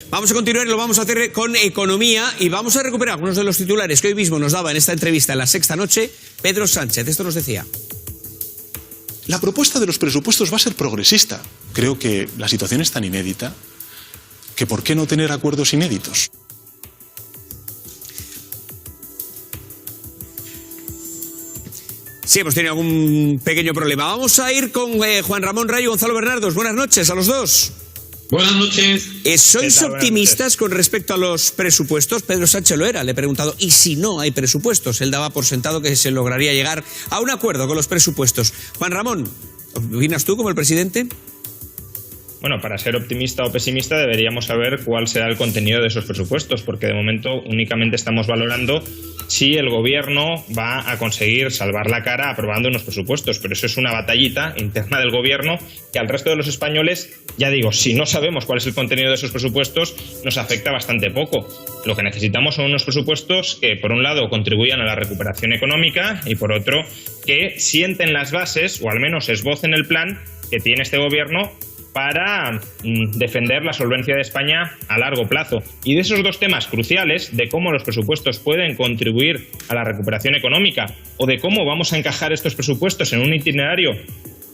Vamos a continuar y lo vamos a hacer con economía y vamos a recuperar algunos de los titulares que hoy mismo nos daba en esta entrevista en La Sexta Noche Pedro Sánchez. Esto nos decía. La propuesta de los presupuestos va a ser progresista. Creo que la situación es tan inédita que ¿por qué no tener acuerdos inéditos? Sí, hemos tenido algún pequeño problema. Vamos a ir con Juan Ramón Rayo y Gonzalo Bernardos. Buenas noches a los dos. Buenas noches. ¿Sois optimistas con respecto a los presupuestos? Pedro Sánchez lo era, le he preguntado. ¿Y si no hay presupuestos? Él daba por sentado que se lograría llegar a un acuerdo con los presupuestos. Juan Ramón, ¿opinas tú como el presidente? Bueno, para ser optimista o pesimista deberíamos saber cuál será el contenido de esos presupuestos, porque de momento únicamente estamos valorando si el gobierno va a conseguir salvar la cara aprobando unos presupuestos, pero eso es una batallita interna del gobierno que al resto de los españoles, ya digo, si no sabemos cuál es el contenido de esos presupuestos, nos afecta bastante poco. Lo que necesitamos son unos presupuestos que, por un lado, contribuyan a la recuperación económica y, por otro, que sienten las bases, o al menos esbocen el plan que tiene este gobierno para defender la solvencia de España a largo plazo. Y de esos dos temas cruciales, de cómo los presupuestos pueden contribuir a la recuperación económica o de cómo vamos a encajar estos presupuestos en un itinerario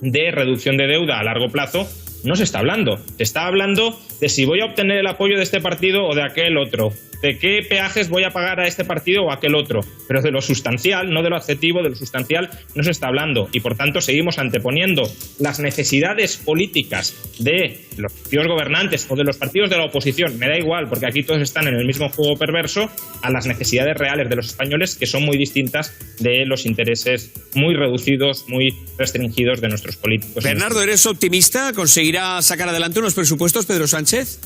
de reducción de deuda a largo plazo, no se está hablando. Se está hablando de si voy a obtener el apoyo de este partido o de aquel otro, de qué peajes voy a pagar a este partido o a aquel otro, pero de lo sustancial, no de lo adjetivo, de lo sustancial no se está hablando y por tanto seguimos anteponiendo las necesidades políticas de los partidos gobernantes o de los partidos de la oposición, me da igual porque aquí todos están en el mismo juego perverso, a las necesidades reales de los españoles que son muy distintas de los intereses muy reducidos, muy restringidos de nuestros políticos. Bernardo, ¿eres optimista? ¿Conseguirá sacar adelante unos presupuestos Pedro Sánchez?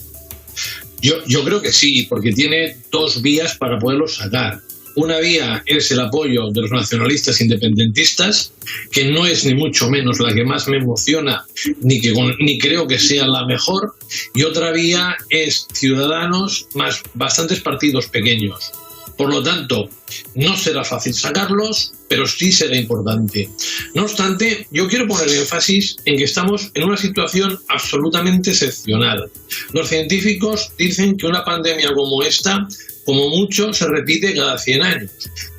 Yo creo que sí, porque tiene dos vías para poderlos sacar. Una vía es el apoyo de los nacionalistas independentistas, que no es ni mucho menos la que más me emociona, ni creo que sea la mejor. Y otra vía es Ciudadanos más bastantes partidos pequeños. Por lo tanto, no será fácil sacarlos, pero sí será importante. No obstante, yo quiero poner énfasis en que estamos en una situación absolutamente excepcional. Los científicos dicen que una pandemia como esta, como mucho, se repite cada 100 años.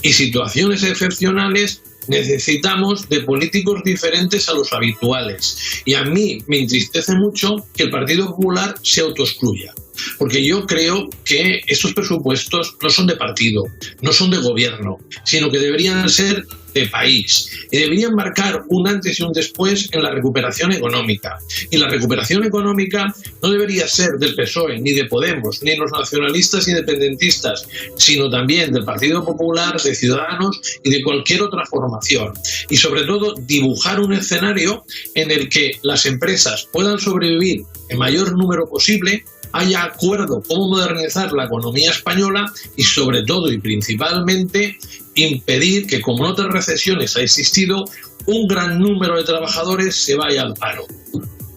Y situaciones excepcionales necesitamos de políticos diferentes a los habituales. Y a mí me entristece mucho que el Partido Popular se autoexcluya. Porque yo creo que estos presupuestos no son de partido, no son de gobierno, sino que deberían ser de país y deberían marcar un antes y un después en la recuperación económica. Y la recuperación económica no debería ser del PSOE, ni de Podemos, ni de los nacionalistas independentistas, sino también del Partido Popular, de Ciudadanos y de cualquier otra formación. Y sobre todo dibujar un escenario en el que las empresas puedan sobrevivir en mayor número posible, haya acuerdo cómo modernizar la economía española y sobre todo y principalmente impedir que, como en otras recesiones ha existido, un gran número de trabajadores se vaya al paro.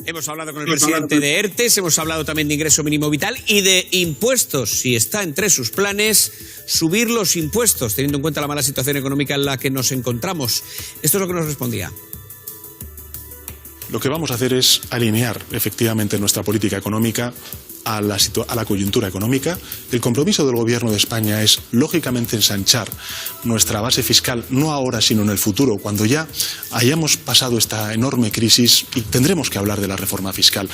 Hemos hablado con el presidente de ERTES, hemos hablado también de ingreso mínimo vital y de impuestos. Si está entre sus planes subir los impuestos, teniendo en cuenta la mala situación económica en la que nos encontramos. Esto es lo que nos respondía. Lo que vamos a hacer es alinear efectivamente nuestra política económica a la coyuntura económica. El compromiso del Gobierno de España es, lógicamente, ensanchar nuestra base fiscal, no ahora, sino en el futuro, cuando ya hayamos pasado esta enorme crisis y tendremos que hablar de la reforma fiscal.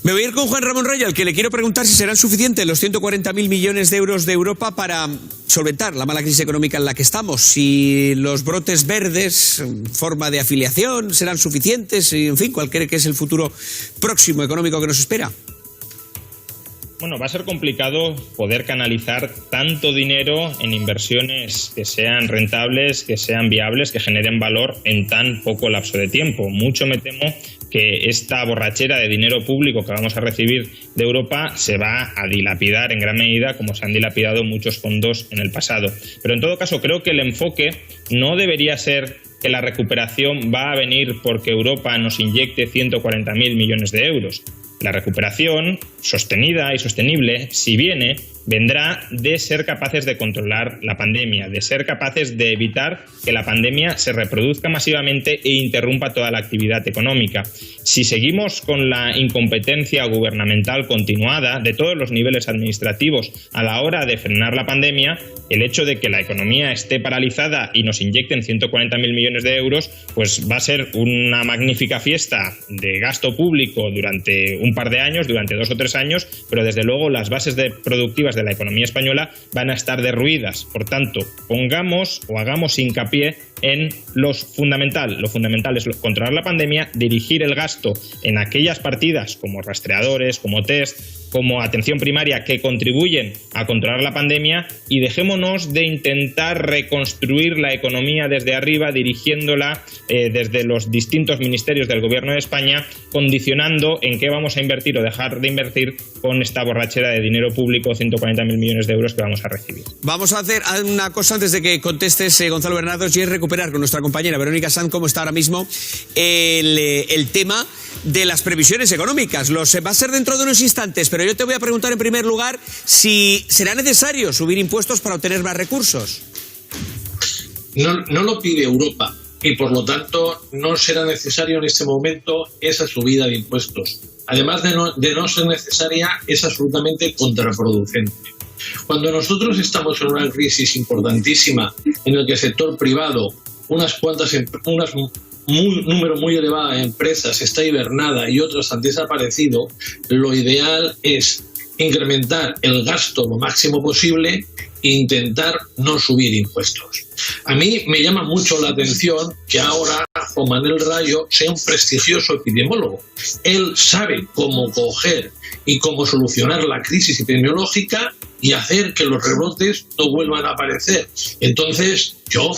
Me voy a ir con Juan Ramón Rayo, al que le quiero preguntar si serán suficientes los 140.000 millones de euros de Europa para solventar la mala crisis económica en la que estamos. Si los brotes verdes, en forma de afiliación, serán suficientes, y, en fin, ¿cuál cree que es el futuro próximo económico que nos espera? Bueno, va a ser complicado poder canalizar tanto dinero en inversiones que sean rentables, que sean viables, que generen valor en tan poco lapso de tiempo. Mucho me temo que esta borrachera de dinero público que vamos a recibir de Europa se va a dilapidar en gran medida como se han dilapidado muchos fondos en el pasado. Pero en todo caso creo que el enfoque no debería ser que la recuperación va a venir porque Europa nos inyecte 140.000 millones de euros. La recuperación sostenida y sostenible, si viene, vendrá de ser capaces de controlar la pandemia, de ser capaces de evitar que la pandemia se reproduzca masivamente e interrumpa toda la actividad económica. Si seguimos con la incompetencia gubernamental continuada de todos los niveles administrativos a la hora de frenar la pandemia, el hecho de que la economía esté paralizada y nos inyecten 140.000 millones de euros, pues va a ser una magnífica fiesta de gasto público durante un par de años, durante 2 o 3 años, pero desde luego las bases productivas de la economía española van a estar derruidas. Por tanto, pongamos o hagamos hincapié en lo fundamental. Lo fundamental es controlar la pandemia, dirigir el gasto en aquellas partidas como rastreadores, como test, como atención primaria que contribuyen a controlar la pandemia, y dejémonos de intentar reconstruir la economía desde arriba, dirigiéndola desde los distintos ministerios del Gobierno de España, condicionando en qué vamos a invertir o dejar de invertir con esta borrachera de dinero público, 140.000 millones de euros que vamos a recibir. Vamos a hacer una cosa antes de que contestes, Gonzalo Bernardos, y es recuperar con nuestra compañera Verónica Sanz cómo está ahora mismo el tema de las previsiones económicas. Va a ser dentro de unos instantes, pero yo te voy a preguntar en primer lugar si será necesario subir impuestos para obtener más recursos. No lo pide Europa y por lo tanto no será necesario en este momento esa subida de impuestos. Además de no ser necesaria, es absolutamente contraproducente. Cuando nosotros estamos en una crisis importantísima en la que el sector privado, un número muy elevado de empresas está hibernada y otras han desaparecido, lo ideal es incrementar el gasto lo máximo posible e intentar no subir impuestos. A mí me llama mucho la atención que ahora Juan Manuel Rayo sea un prestigioso epidemiólogo. Él sabe cómo coger y cómo solucionar la crisis epidemiológica y hacer que los rebrotes no vuelvan a aparecer. Entonces, yo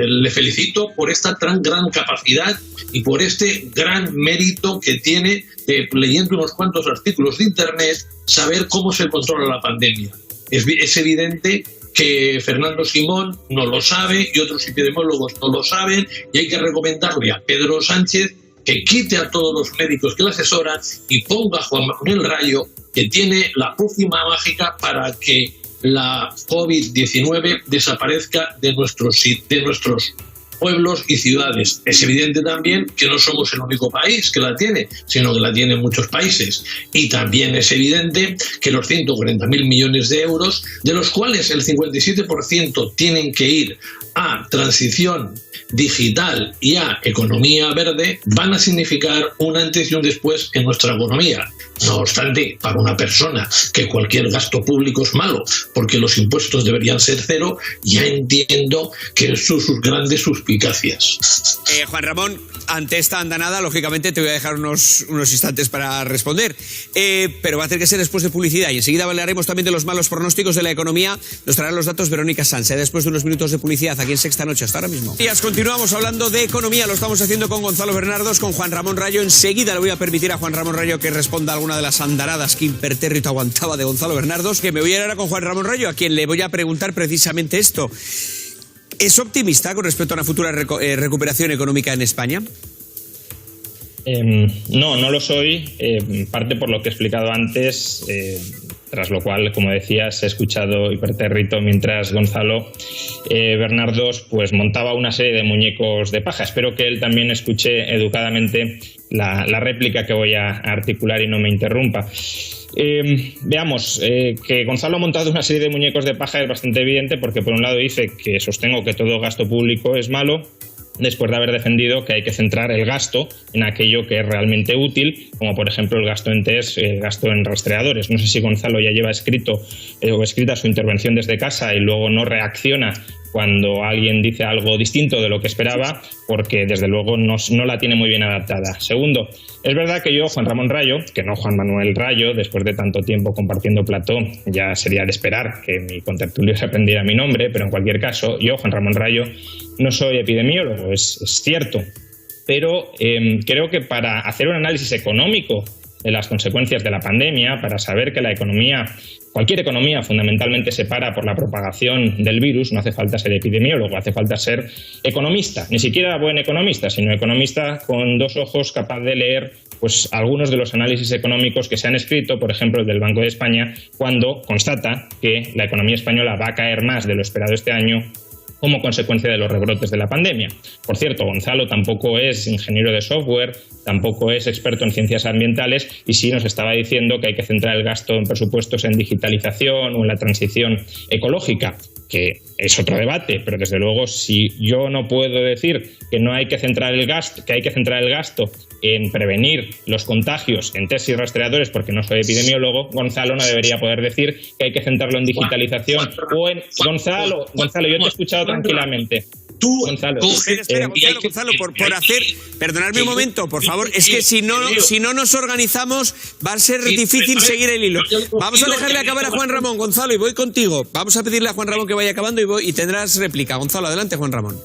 le felicito por esta gran capacidad y por este gran mérito que tiene, leyendo unos cuantos artículos de Internet, saber cómo se controla la pandemia. Es evidente que Fernando Simón no lo sabe y otros epidemiólogos no lo saben, y hay que recomendarle a Pedro Sánchez que quite a todos los médicos que le asesoran y ponga a Juan Manuel Rayo, que tiene la pócima mágica para que la COVID-19 desaparezca de nuestros pueblos y ciudades. Es evidente también que no somos el único país que la tiene, sino que la tienen muchos países. Y también es evidente que los 140.000 millones de euros, de los cuales el 57% tienen que ir a transición digital y a economía verde, van a significar un antes y un después en nuestra economía. No obstante, para una persona que cualquier gasto público es malo, porque los impuestos deberían ser cero, ya entiendo que sus grandes suspicacias. Juan Ramón, ante esta andanada, lógicamente te voy a dejar unos instantes para responder, pero va a tener que ser después de publicidad, y enseguida hablaremos también de los malos pronósticos de la economía. Nos traerá los datos Verónica Sanz, después de unos minutos de publicidad aquí en Sexta Noche. Hasta ahora mismo. Continuamos hablando de economía, lo estamos haciendo con Gonzalo Bernardos, con Juan Ramón Rayo. Enseguida le voy a permitir a Juan Ramón Rayo que responda a alguna de las andaradas que impertérrito aguantaba de Gonzalo Bernardos, que me voy a ir ahora con Juan Ramón Rayo, a quien le voy a preguntar precisamente esto. ¿Es optimista con respecto a una futura recuperación económica en España? No lo soy, parte por lo que he explicado antes, tras lo cual, como decías, he escuchado hipertérrito mientras Gonzalo Bernardos pues montaba una serie de muñecos de paja. Espero que él también escuche educadamente la réplica que voy a articular y no me interrumpa. Veamos, que Gonzalo ha montado una serie de muñecos de paja es bastante evidente, porque por un lado dice que sostengo que todo gasto público es malo, después de haber defendido que hay que centrar el gasto en aquello que es realmente útil, como por ejemplo el gasto en test, el gasto en rastreadores. No sé si Gonzalo ya lleva escrita su intervención desde casa y luego no reacciona cuando alguien dice algo distinto de lo que esperaba, porque desde luego no la tiene muy bien adaptada. Segundo, es verdad que yo, Juan Ramón Rayo, que no Juan Manuel Rayo, después de tanto tiempo compartiendo plató, ya sería de esperar que mi contertulio se aprendiera mi nombre, pero en cualquier caso, yo, Juan Ramón Rayo, no soy epidemiólogo, es cierto, pero creo que para hacer un análisis económico de las consecuencias de la pandemia, para saber que la economía, cualquier economía fundamentalmente se para por la propagación del virus. No hace falta ser epidemiólogo, hace falta ser economista, ni siquiera buen economista, sino economista con dos ojos, capaz de leer pues algunos de los análisis económicos que se han escrito, por ejemplo el del Banco de España, cuando constata que la economía española va a caer más de lo esperado este año como consecuencia de los rebrotes de la pandemia. Por cierto, Gonzalo tampoco es ingeniero de software, tampoco es experto en ciencias ambientales, y sí nos estaba diciendo que hay que centrar el gasto en presupuestos en digitalización o en la transición ecológica, que es otro debate, pero desde luego si yo no puedo decir que no hay que centrar el gasto, que hay que centrar el gasto en prevenir los contagios en test y rastreadores, porque no soy epidemiólogo, Gonzalo no debería poder decir que hay que centrarlo en digitalización o en... Gonzalo, yo te he escuchado tranquilamente. Gonzalo, Gonzalo, por hacer... Perdonadme un momento, por favor. Es que si no nos organizamos, va a ser difícil seguir el hilo. Vamos a dejarle acabar a Juan Ramón. Gonzalo, y voy contigo. Vamos a pedirle a Juan Ramón que vaya acabando y tendrás réplica. Gonzalo, adelante, Juan Ramón.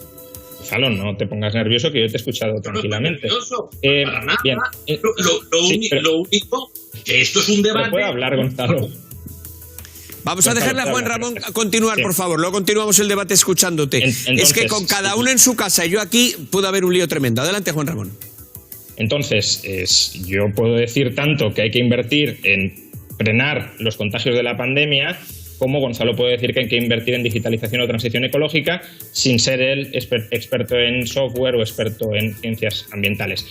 Gonzalo, no te pongas nervioso, que yo te he escuchado tranquilamente. Para nada. Bien. Lo único, que esto es un debate... ¿Puede hablar, Gonzalo? Vamos a dejarle a Juan Ramón continuar, por favor. Luego continuamos el debate escuchándote. Es que con cada uno en su casa y yo aquí pudo haber un lío tremendo. Adelante, Juan Ramón. Entonces, yo puedo decir tanto que hay que invertir en frenar los contagios de la pandemia, como Gonzalo puede decir que hay que invertir en digitalización o transición ecológica, sin ser él experto en software o experto en ciencias ambientales.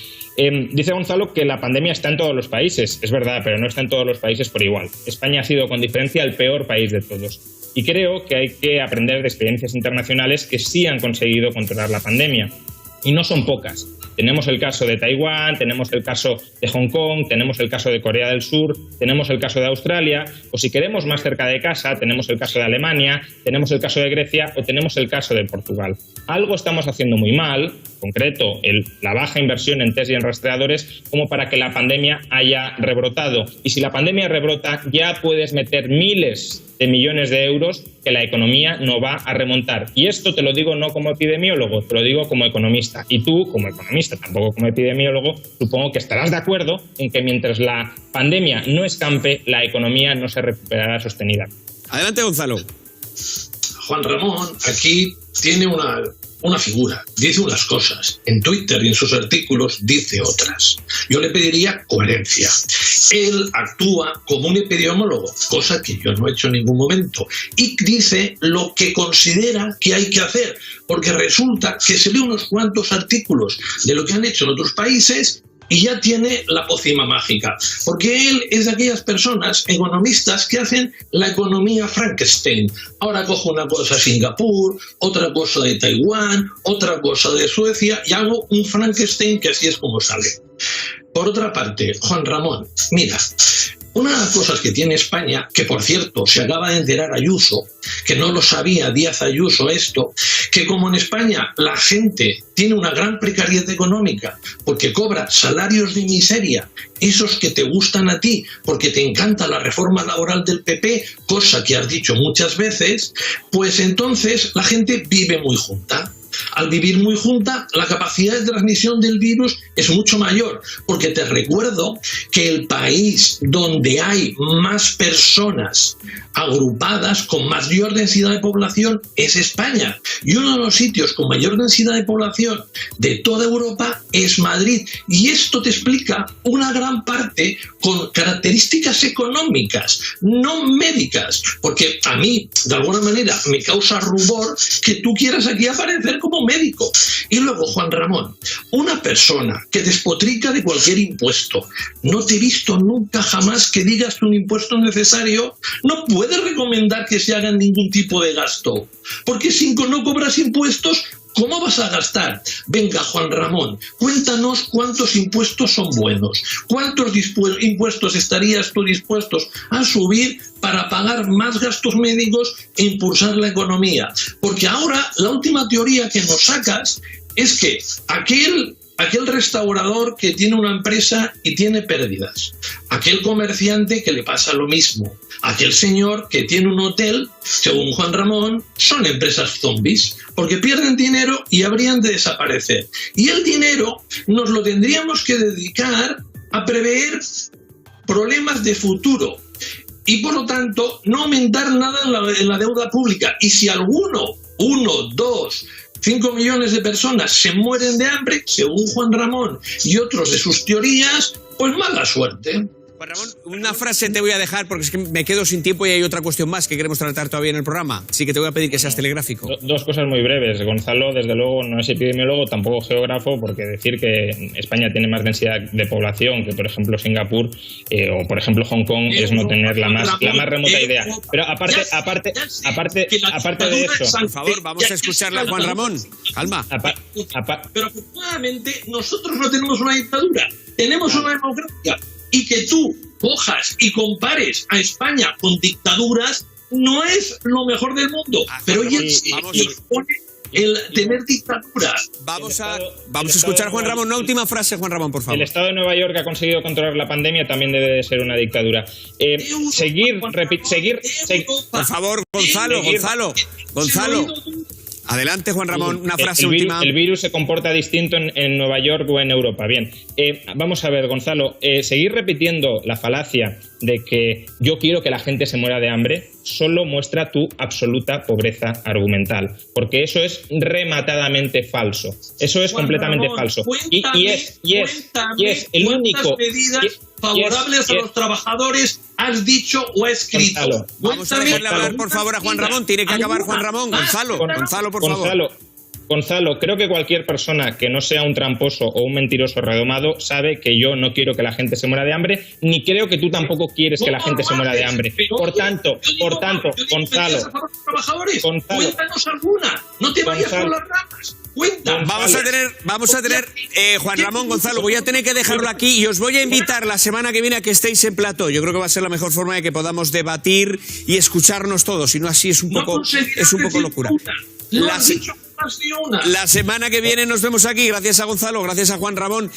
Dice Gonzalo que la pandemia está en todos los países. Es verdad, pero no está en todos los países por igual. España ha sido, con diferencia, el peor país de todos. Y creo que hay que aprender de experiencias internacionales que sí han conseguido controlar la pandemia. Y no son pocas. Tenemos el caso de Taiwán, tenemos el caso de Hong Kong, tenemos el caso de Corea del Sur, tenemos el caso de Australia, o si queremos más cerca de casa, tenemos el caso de Alemania, tenemos el caso de Grecia o tenemos el caso de Portugal. Algo estamos haciendo muy mal, en concreto la baja inversión en test y en rastreadores, como para que la pandemia haya rebrotado. Y si la pandemia rebrota, ya puedes meter miles de millones de euros que la economía no va a remontar. Y esto te lo digo no como epidemiólogo, te lo digo como economista. Y tú, como economista, tampoco como epidemiólogo, supongo que estarás de acuerdo en que mientras la pandemia no escampe, la economía no se recuperará sostenida. Adelante, Gonzalo. Juan Ramón aquí tiene una figura, dice unas cosas, en Twitter y en sus artículos dice otras. Yo le pediría coherencia. Él actúa como un epidemiólogo, cosa que yo no he hecho en ningún momento, y dice lo que considera que hay que hacer, porque resulta que se lee unos cuantos artículos de lo que han hecho en otros países y ya tiene la pócima mágica, porque él es de aquellas personas, economistas, que hacen la economía Frankenstein. Ahora cojo una cosa de Singapur, otra cosa de Taiwán, otra cosa de Suecia y hago un Frankenstein que así es como sale. Por otra parte, Juan Ramón, mira, una de las cosas que tiene España, que por cierto se acaba de enterar Ayuso, que no lo sabía Díaz Ayuso esto, que como en España la gente tiene una gran precariedad económica porque cobra salarios de miseria, esos que te gustan a ti porque te encanta la reforma laboral del PP, cosa que has dicho muchas veces, pues entonces la gente vive muy junta. Al vivir muy junta, la capacidad de transmisión del virus es mucho mayor, porque te recuerdo que el país donde hay más personas agrupadas con mayor densidad de población es España. Y uno de los sitios con mayor densidad de población de toda Europa es Madrid. Y esto te explica una gran parte con características económicas, no médicas, porque a mí, de alguna manera, me causa rubor que tú quieras aquí aparecer como médico. Y luego, Juan Ramón, una persona que despotrica de cualquier impuesto, no te he visto nunca jamás que digas que un impuesto es necesario, no puedes recomendar que se haga ningún tipo de gasto, porque si no cobras impuestos, ¿cómo vas a gastar? Venga, Juan Ramón, cuéntanos cuántos impuestos son buenos, cuántos impuestos estarías tú dispuestos a subir para pagar más gastos médicos e impulsar la economía. Porque ahora la última teoría que nos sacas es que aquel restaurador que tiene una empresa y tiene pérdidas, aquel comerciante que le pasa lo mismo, aquel señor que tiene un hotel, según Juan Ramón, son empresas zombies, porque pierden dinero y habrían de desaparecer. Y el dinero nos lo tendríamos que dedicar a prever problemas de futuro. Y por lo tanto, no aumentar nada en la deuda pública. Y si 1, 2, 5 millones de personas se mueren de hambre, según Juan Ramón y otros de sus teorías, pues mala suerte. Juan Ramón, una frase te voy a dejar porque es que me quedo sin tiempo y hay otra cuestión más que queremos tratar todavía en el programa. Así que te voy a pedir que seas telegráfico. Dos cosas muy breves. Gonzalo, desde luego, no es epidemiólogo, tampoco geógrafo, porque decir que España tiene más densidad de población que, por ejemplo, Singapur o, por ejemplo, Hong Kong es no tener la más remota idea. Pero aparte de eso... Por favor, vamos a escucharle a Juan Ramón. Calma. Pero afortunadamente nosotros no tenemos una dictadura, tenemos una democracia. Y que tú cojas y compares a España con dictaduras no es lo mejor del mundo. Pero hoy el tener dictaduras. Vamos a escuchar a Juan Ramón. Una última frase, Juan Ramón, por favor. El Estado de Nueva York ha conseguido controlar la pandemia, también debe de ser una dictadura. Seguir. Por favor, Gonzalo. Adelante, Juan Ramón, una frase última. El virus se comporta distinto en Nueva York o en Europa. Bien, vamos a ver, Gonzalo, seguir repitiendo la falacia de que yo quiero que la gente se muera de hambre solo muestra tu absoluta pobreza argumental, porque eso es rematadamente falso. Eso es completamente falso. Y es el único... medidas favorables a los trabajadores has dicho o escrito. Vamos a dejarle hablar, por favor, a Juan Ramón. Tiene que acabar Juan Ramón. Gonzalo, por favor. Gonzalo, creo que cualquier persona que no sea un tramposo o un mentiroso redomado sabe que yo no quiero que la gente se muera de hambre, ni creo que tú tampoco quieres que la gente se muera de hambre. Por tanto, Gonzalo, cuéntanos alguna. No te vayas por las ramas. Vamos a tener Juan Ramón, Gonzalo, voy a tener que dejarlo aquí y os voy a invitar la semana que viene a que estéis en plató. Yo creo que va a ser la mejor forma de que podamos debatir y escucharnos todos, si no así es un poco locura. La semana que viene nos vemos aquí. Gracias a Gonzalo, gracias a Juan Ramón.